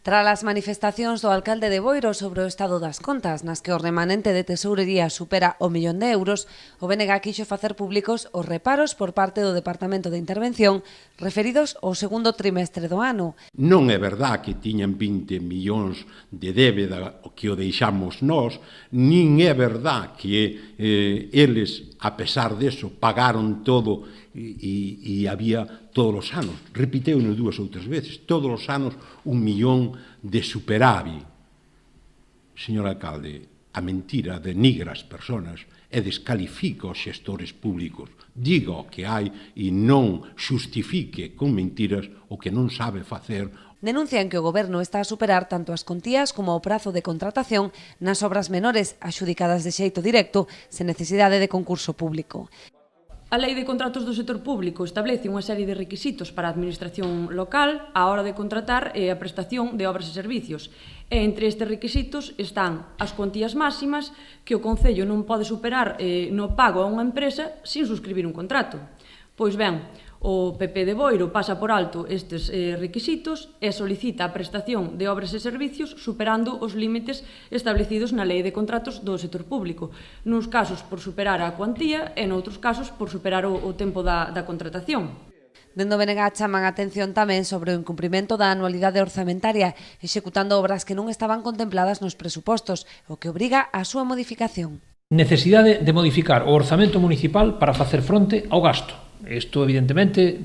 Tras as manifestacións do alcalde de Boiro sobre o estado das contas, nas que o remanente de tesourería supera o 1 millón de euros, o BNG quixo facer públicos os reparos por parte do Departamento de Intervención referidos ao segundo trimestre do ano. Non é verdad que tiñan 20 millóns de débeda o que o deixamos nós, nin é verdad que eles, a pesar deso, pagaron todo e había todos os anos, repiteu-nos 2 ou 3 veces, todos os anos 1 millón de superávit. Señor alcalde, a mentira denigra as persoas e descalifica os xestores públicos. Diga o que hai e non xustifique con mentiras o que non sabe facer. Denuncian que o Goberno está a superar tanto as contías como o prazo de contratación nas obras menores adxudicadas de xeito directo sen necesidade de concurso público. A Lei de Contratos do Sector Público establece unha serie de requisitos para a Administración local á hora de contratar a prestación de obras e servicios. E entre estes requisitos están as cuantías máximas que o Concello non pode superar no pago a unha empresa sin suscribir un contrato. Pois ben, o PP de Boiro pasa por alto estes requisitos e solicita a prestación de obras e servicios superando os límites establecidos na Lei de Contratos do Sector Público, nuns casos por superar a cuantía e noutros casos por superar o tempo da contratación. Dende o BNG chaman a atención tamén sobre o incumprimento da anualidade orzamentaria, executando obras que non estaban contempladas nos presupostos, o que obriga á súa modificación. Necesidade de modificar o orzamento municipal para facer fronte ao gasto. Isto, evidentemente,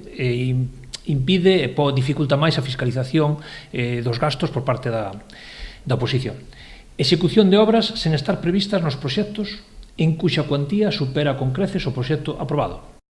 impide e dificulta máis a fiscalización dos gastos por parte da oposición. Execución de obras sen estar previstas nos proxectos en cuxa cuantía supera con creces o proxecto aprobado.